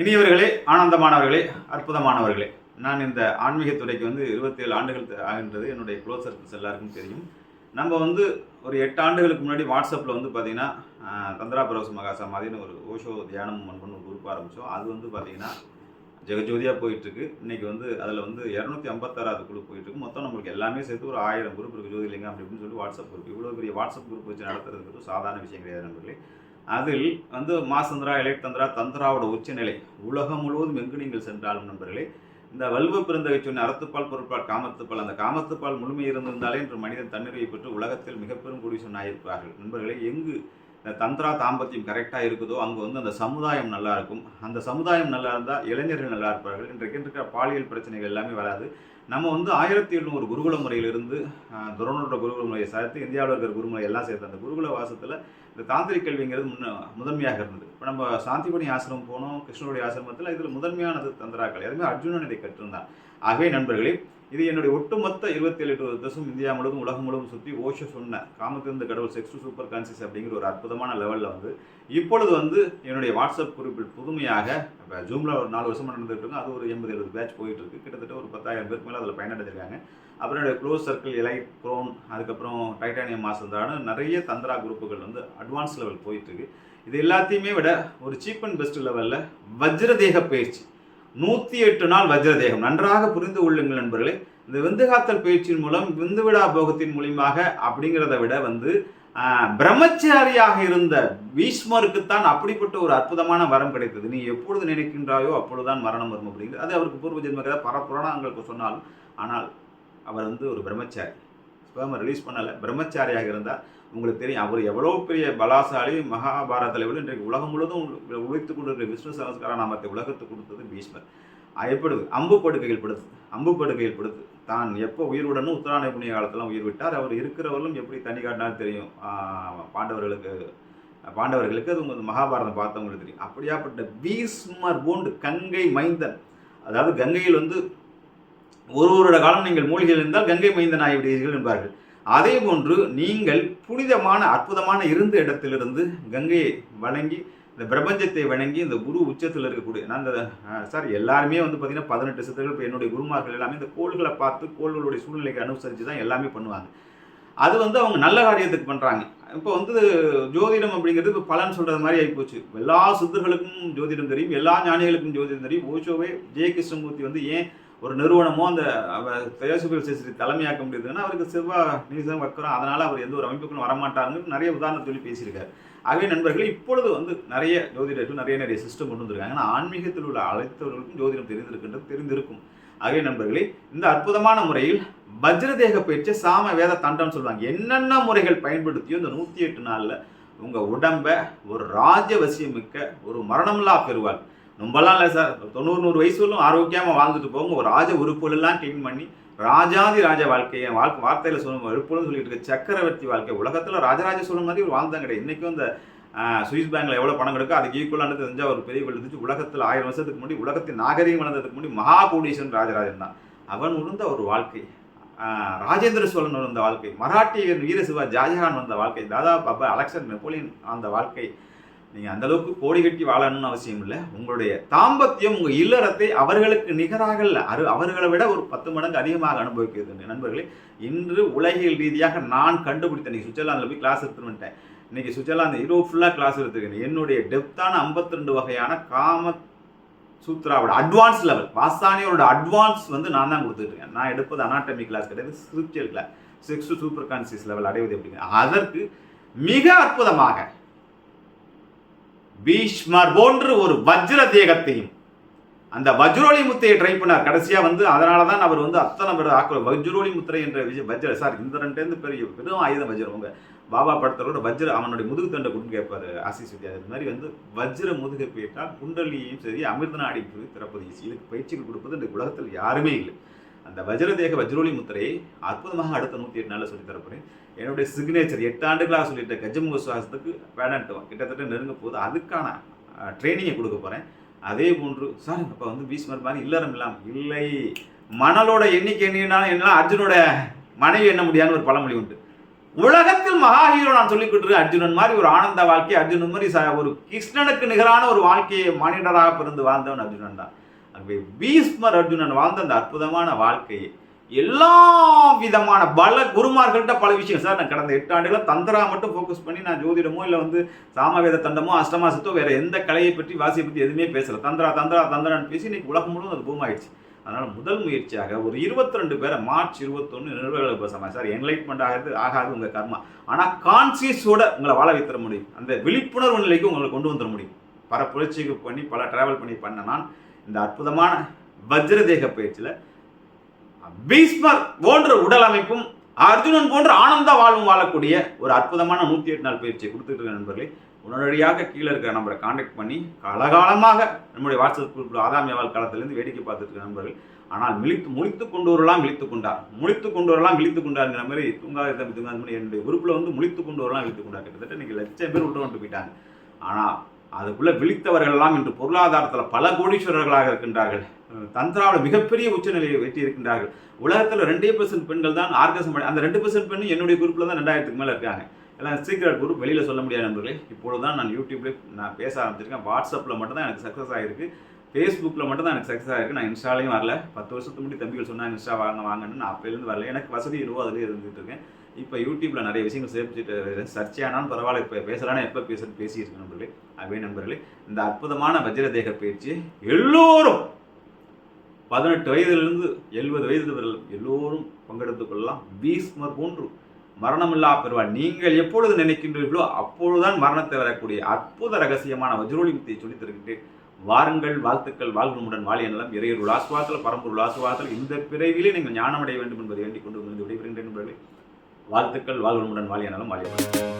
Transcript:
இனியவர்களே, ஆனந்தமானவர்களே, அற்புதமானவர்களே, நான் இந்த ஆன்மீகத்துறைக்கு 27 ஆண்டுகள் ஆகின்றது. என்னுடைய க்ளோஸ் சர்க்கிள்ஸ் எல்லாருக்கும் தெரியும். நம்ம ஒரு 8 ஆண்டுகளுக்கு முன்னாடி வாட்ஸ்அப்பில் பார்த்தீங்கன்னா தந்திரா பரவச மகா சமாதின்னு ஒரு ஓஷோ தியானம் மண்பன் ஒரு குரூப் ஆரம்பித்தோம். அது பார்த்தீங்கன்னா ஜெகஜோதியாக போயிட்டுருக்கு. இன்றைக்கி அதில் 256வது குழு போயிட்டுருக்கு. மொத்தம் நம்மளுக்கு எல்லாமே சேர்த்து ஒரு 1000 குரூப் இருக்குது. ஜோதிலிங்கம் அப்படி இப்படின்னு சொல்லி வாட்ஸ்அப் குரூப், இவ்வளோ பெரிய வாட்ஸ்அப் குரூப் வச்சு நடத்துறதுக்கு சாதாரண விஷயம் கிடையாது நண்பர்களே. அதில் மாசந்திரா, எலைட் தந்திரா, தந்திராவோட உச்சநிலை உலகம் முழுவதும் எங்கு நீங்கள் சென்றாலும் நண்பர்களே, இந்த வல்வ பிறந்தகை சொன்ன அறத்துப்பால், பொருட்பால், காமத்துப்பால், அந்த காமத்துப்பால் முழுமை இருந்திருந்தாலே இன்று மனிதன் தன்னிறைவை பெற்று உலகத்தில் மிகப்பெரும் கூடி சொன்னாயிருப்பார்கள் நண்பர்களே. எங்கு இந்த தந்திரா தாம்பத்தியம் கரெக்டாக இருக்குதோ அங்கே அந்த சமுதாயம் நல்லா இருக்கும். அந்த சமுதாயம் நல்லா இருந்தால் இளைஞர்கள் நல்லா இருப்பார்கள். இன்றைக்கு இருக்கிற பாலியல் பிரச்சனைகள் எல்லாமே வராது. நம்ம 1700 குருகுல முறையிலிருந்து துரோணரோட குருகுல முறையை சேர்த்து இந்தியாவில் இருக்கிற குருமுறை எல்லாம் சேர்த்து அந்த குருகுல வாசத்தில் இந்த தாந்திரிக் கல்விங்கிறது முதன்மையாக இருந்தது. இப்போ நம்ம சாந்திபணி ஆசிரமம் போனோம், கிருஷ்ணனுடைய ஆசிரமத்தில் இதில் முதன்மையானது தந்திராக்கள். அதுவுமே அர்ஜுனன் இதை கற்றிருந்தான். ஆகவே நண்பர்களே, இது என்னுடைய ஒட்டுமொத்த 27 வருஷம் இந்தியா முழுவதும் உலகம் முழுவதும் சுற்றி ஓஷோ சொன்ன காமத்திலிருந்து கடவுள் செக்ஸ் டு சூப்பர் கான்சியஸ் அப்படிங்கிற ஒரு அற்புதமான லெவலில் இப்பொழுது என்னுடைய வாட்ஸ்அப் குரூப்பில் புதுமையாக இப்போ ஜூமில் ஒரு 4 வருஷமாக நடந்துகிட்டு இருக்கு. அது ஒரு 80-70 பேட்ச் போயிட்டு இருக்கு. கிட்டத்தட்ட ஒரு 10,000 பேருக்கு மேலே அதில் பயனடைஞ்சிருக்காங்க. அப்புறம் என்னுடைய க்ளோஸ் சர்க்கிள், எலைட், க்ரோன், அதுக்கப்புறம் டைட்டானியம் மாசந்தான நிறைய தந்திரா குரூப்புகள் அட்வான்ஸ் லெவல் போயிட்டு இருக்கு. இது எல்லாத்தையுமே விட ஒரு சீப் அண்ட் பெஸ்ட் லெவலில் வஜ்ரதேக பயிற்சி 108 நாள் வஜ்ரதேகம். நன்றாக புரிந்து கொள்ளுங்கள் நண்பர்களே. இந்த விந்துகாத்தல் பயிற்சியின் மூலம் விந்துவிடா போகத்தின் மூலியமாக அப்படிங்கிறத விட பிரம்மச்சாரியாக இருந்த பீஷ்மருக்குத்தான் அப்படிப்பட்ட ஒரு அற்புதமான வரம் கிடைத்தது. நீ எப்பொழுது நினைக்கின்றாயோ அப்பொழுதுதான் மரணம் வரும் அப்படிங்கிறது. அது அவருக்கு பூர்வ ஜென்ம கதை பரப்புராணங்களுக்கு சொன்னாலும், ஆனால் அவர் ஒரு பிரம்மச்சாரி, ஸ்பெர்மை ரிலீஸ் பண்ணலை, பிரம்மச்சாரியாக இருந்தால் உங்களுக்கு தெரியும் அவர் எவ்வளோ பெரிய பலாசாலி. மகாபாரதத்தில் இன்றைக்கு உலகம் முழுவதும் உழைத்து கொண்டிருக்கிற விஷ்ணு சமஸ்கார நாமத்தை உலகத்துக்கு கொடுத்தது பீஷ்மர். எப்பொழுது அம்பு படுக்கையில் படுத்து தான் எப்போ உயிர் விடணும், உத்தராயண புண்ணிய காலத்தில் உயிர் விட்டார். அவர் இருக்கிறவர்களும் எப்படி தண்ணி காட்டினாலும் தெரியும் பாண்டவர்களுக்கு அது மகாபாரதம் பார்த்தவங்களுக்கு தெரியும். அப்படியாப்பட்ட பீஷ்மர் போண்டு கங்கை மைந்தன், அதாவது கங்கையில் ஒரு வருட காலம் நீங்கள் மூலிகையில் இருந்தால் கங்கை மைந்தன் ஆகிவிடுவீர்கள் என்பார்கள். அதே போன்று நீங்கள் புனிதமான அற்புதமான இருந்த இடத்திலிருந்து கங்கையை வணங்கி இந்த பிரபஞ்சத்தை வணங்கி இந்த குரு உச்சத்தில் இருக்கக்கூடிய எல்லாருமே பார்த்தீங்கன்னா 18 சித்தர்கள். இப்போ என்னுடைய குருமார்கள் எல்லாமே இந்த கோள்களை பார்த்து கோள்களுடைய சூழ்நிலைக்கு அனுசரித்து தான் எல்லாமே பண்ணுவாங்க. அது அவங்க நல்ல காரியத்துக்கு பண்ணுறாங்க. இப்போ ஜோதிடம் அப்படிங்கிறது இப்போ பலன் சொல்கிறது மாதிரி ஆகிப்போச்சு. எல்லா சித்தர்களுக்கும் ஜோதிடம் தெரியும், எல்லா ஞானிகளுக்கும் ஜோதிடம் தெரியும். ஓஷோவே ஜெய கிருஷ்ணமூர்த்தி ஏன் ஒரு நிறுவனமோ அந்த தயோசிபியல் சேஸ்திரி தலைமையாக்க முடியுதுன்னா அவருக்கு செவ்வாய் நீசம் வக்கிறோம், அதனால் அவர் எந்த ஒரு அமைப்புக்கும் வரமாட்டாருன்னு நிறைய உதாரணம் சொல்லி பேசியிருக்காரு. ஆகவே நண்பர்களே, இப்பொழுது நிறைய ஜோதிடர்கள் நிறைய சிஸ்டம் கொண்டு வந்திருக்காங்க. ஆனால் ஆன்மீகத்தில் உள்ள அழைத்தவர்களுக்கும் ஜோதிடம் தெரிந்திருக்கும். ஆகவே நண்பர்களே, இந்த அற்புதமான முறையில் வஜ்ரதேக பயிற்சி சாம வேத தண்டம் சொல்லுவாங்க. என்னென்ன முறைகள் பயன்படுத்தியோ இந்த 108 நாளில் உங்கள் உடம்பை ஒரு ராஜவசியம் மிக்க ஒரு மரணமில்லா பெறுவாள். ரொம்பலாம் இல்லை சார், 90-100 வயசுலும் ஆரோக்கியமாக வாழ்ந்துட்டு போங்க. ஒரு ராஜ உறுப்புகளெல்லாம் க்ளீன் பண்ணி ராஜாதி ராஜ வாழ்க்கையை வார்த்தையில் சொல்லும் எழுப்புன்னு சொல்லிட்டு இருக்க சக்கரவர்த்தி வாழ்க்கை. உலகத்தில் ராஜராஜ சோழன் மாதிரி ஒரு வாழ்ந்தான் கிடையாது. இன்றைக்கும் இந்த சுவிஸ் பேங்கில் எவ்வளோ பணம் கிடைக்கும் அதுக்கு ஈக்குவலானது தெரிஞ்சால் ஒரு பெரிய எழுதிச்சு. உலகத்தில் 1000 வருஷத்துக்கு முன்னாடி உலகத்தின் நாகரீகம் வளர்ந்ததுக்கு முன்னாடி மகாகோடீஸ்வரன் ராஜராஜன் தான். அவன் உணர்ந்த ஒரு வாழ்க்கை, ராஜேந்திர சோழன் வந்த வாழ்க்கை, மராட்டியன் வீரசிவா ஜாஜகான் வந்த வாழ்க்கை, தாதா பாபா அலெக்சாண்டர் நெப்போலியன் அந்த வாழ்க்கை. நீங்கள் அந்தளவுக்கு கோடி கட்டி வாழணும்னு அவசியம் இல்லை. உங்களுடைய தாம்பத்தியம் உங்கள் இல்லறத்தை அவர்களுக்கு நிகராக இல்லை, அவர்களை விட ஒரு 10 மடங்கு அதிகமாக அனுபவிக்கிறது நண்பர்களே. இன்று உலகியல் ரீதியாக நான் கண்டுபிடித்தேன். நீங்கள் சுவிட்சர்லாந்தில் போய் கிளாஸ் எடுத்துட்டு வந்துட்டேன். இன்றைக்கி சுவிட்சர்லாந்து யூரோப் ஃபுல்லாக கிளாஸ் எடுத்துருக்கேன். என்னுடைய டெப்த்தான 52 வகையான காம சூத்ராவோட அட்வான்ஸ் லெவல், வாசானியோட அட்வான்ஸ் நான் தான் கொடுத்துட்ருக்கேன். நான் எடுப்பது அனாட்டமி கிளாஸ் கிடையாது, spiritual class. Sex to super conscious level அடைவது எப்படிங்க. அதற்கு மிக அற்புதமாக பீஷ்மர் போன்று ஒரு வஜ்ர தேகத்தையும் அந்த வஜ்ரோலி முத்தையை ட்ரை பண்ணார். கடைசியாக அதனால தான் அவர் அத்தனை பேர் ஆக்குற வஜ்ரோலி முத்திரை என்ற வஜ்ர சார் இந்த 2 பெரிய வெறும் ஆயுதம் வஜ்ரம். உங்க பாபா படத்தோட வஜ்ர அவனுடைய முதுகு தண்டை கொடுன்னு கேட்பாரு ஆசிஸ் வித்யா. அது மாதிரி வஜ்ர முதுகை போயிட்டால் குண்டலியையும் சரி அமிர்த நாடியும் சரி திறப்பது ஈஸி. இதுக்கு பயிற்சிகள் கொடுப்பது இந்த உலகத்தில் யாருமே இல்லை. அந்த வஜ்ரதேக வஜ்ரோலி முத்திரையை அற்புதமாக அடுத்த 108 நாளில் சொல்லி தரப்போறேன். என்னுடைய சிக்னேச்சர் 8 ஆண்டுகளாக சொல்லிட்ட கஜமுக சுவாசத்துக்கு வேடான்ட்டு கிட்டத்தட்ட நெருங்க போது அதுக்கான ட்ரைனிங்கை கொடுக்க போகிறேன். அதே போன்று சார் இப்போ பீஷ்மர் மாதிரி இல்லறம் இல்லாமல் இல்லை, மணலோட எண்ணிக்கை எண்ணினாலும் என்ன அர்ஜுனோட மனைவி எண்ண முடியாதுன்னு ஒரு பழமொழி உண்டு. உலகத்தில் மகா ஹீரோ நான் சொல்லிக் கொடுத்துருக்கேன். அர்ஜுனன் மாதிரி ஒரு ஆனந்த வாழ்க்கை, அர்ஜுனன் மாதிரி ஒரு கிருஷ்ணனுக்கு நிகரான ஒரு வாழ்க்கையை மனிதராக பிறந்து வாழ்ந்தவன் அர்ஜுனன் தான். ஆகவே பீஷ்மர் அர்ஜுனன் வாழ்ந்த அந்த அற்புதமான வாழ்க்கையை எல்லா விதமான பல குருமார்கள்ட்ட பல விஷயம் சார். நான் கடந்த 8 ஆண்டுகள தந்திரா மட்டும் ஃபோக்கஸ் பண்ணி நான் ஜோதிடமோ இல்லை வந்து சாமவேத தண்டமோ அஷ்டமாசத்தோ வேற எந்த கலையை பற்றி வாசியை பற்றி எதுவுமே பேசல. தந்திரான்னு பேசி இன்னைக்கு உலகம் முழுவதும் அது பூம் ஆயிடுச்சு. அதனால் முதல் முயற்சியாக ஒரு 22 பேரை மார்ச் 21 நிறுவனங்கள் பேசாமல் சார் என்லைட்மெண்ட் ஆகாது உங்கள் கர்மா, ஆனால் கான்சியஸோட உங்களை வாழ வைத்தர முடியும். அந்த விழிப்புணர்வு நிலைக்கு உங்களை கொண்டு வந்துட முடியும். பல புரட்சிக்கு பண்ணி பல டிராவல் பண்ண நான் இந்த அற்புதமான வஜ்ரதேக பயிற்சியில் பீஷ்மர் போன்ற உடல் அமைப்பும் அர்ஜுனன் போன்ற ஆனந்த வாழ்வும் வாழக்கூடிய ஒரு அற்புதமான 108 நாள் பயிற்சியை கொடுத்துட்டு இருக்க நண்பர்களே, உடனடியாக கீழே இருக்கிற நம்பரை கான்டாக்ட் பண்ணி காலகாலமாக நம்முடைய வாட்ஸ்அப் குரூப்பில் ஆதாமியவாள் காலத்திலிருந்து வேடிக்கை பார்த்துட்டு இருக்க நண்பர்கள். ஆனால் முழித்து கொண்டு வரலாம் விழித்து கொண்டாருங்கிற மாதிரி தூங்காத என்னுடைய குரூப்பில் வந்து முழித்து கொண்டு வரலாம் விழித்து கொண்டார். கிட்டத்தட்ட இன்னைக்கு லட்சம் பேர் விட்டு வந்துட்டு போயிட்டாங்க. ஆனால் அதுக்குள்ள விழித்தவர்கள் எல்லாம் இன்று பொருளாதாரத்தில் பல கோடீஸ்வரர்களாக இருக்கின்றார்கள். தந்திராவில் மிகப்பெரிய உச்சநிலையை வெற்றி இருக்கின்றார்கள். உலகத்தில் 2% பெண்கள் தான் ஆர்கசம். அந்த 2% பெண் என்னுடைய குரூப்பில் தான் 2000க்கு மேலே இருக்காங்க. எல்லாம் சீக்ரெட் குரூப், வெளியில் சொல்ல முடியாத நண்பர்களே. இப்பொழுது தான் நான் யூடியூப்லேயே நான் பேச ஆரம்பிச்சிருக்கேன். வாட்ஸ்அப்பில் மட்டும் தான் எனக்கு சக்ஸஸ் ஆகிருக்கு, ஃபேஸ்புக்கில் மட்டும் தான் எனக்கு சக்ஸஸ் ஆகிருக்கு. நான் இன்ஸ்டாலையும் வரல. 10 வருஷத்துக்கு முன்னாடி தம்பிகள் சொன்னாங்க இன்ஸ்டா வாங்கன்னு, நான் அப்போலேருந்து வரல. எனக்கு வசதி இருவோ அதிலே இருந்துகிட்டு இருக்கேன். இப்போ யூடியூப்பில் நிறைய விஷயங்கள் சேர்த்துட்டு சர்ச்சை ஆனாலும் பரவாயில்ல, இப்போ பேசலான்னு எப்போ பேசியிருக்கேன் நண்பர்களே. அதுவே நண்பர்களே, இந்த அற்புதமான வஜ்ரதேக பயிற்சி எல்லோரும் 18 வயதிலிருந்து 70 வயது வரை எல்லோரும் பங்கெடுத்துக் கொள்ளலாம். பீஷ்மர் போன்று மரணமில்லா பெறுவார். நீங்கள் எப்பொழுது நினைக்கின்றீர்களோ அப்பொழுதுதான் மரணத்தை வரக்கூடிய அற்புத ரகசியமான வஜ்ரோலி வித்தையை சொல்லித் தருகின்றேன். வாருங்கள், வாழ்த்துக்கள், வாழ்வுடன் வாழிய நலம், இறையொருள் ஆசுவாசல், பரம்பொருள் ஆசுவாசல், இந்த பிறவிலே நீங்கள் ஞானமடைய வேண்டும் என்பதை வேண்டிக் கொண்டு விடைபெறுகின்றேன் நண்பர்களே. வாழ்த்துக்கள், வாழ்வுடன் வாழிய நலம், வாழிய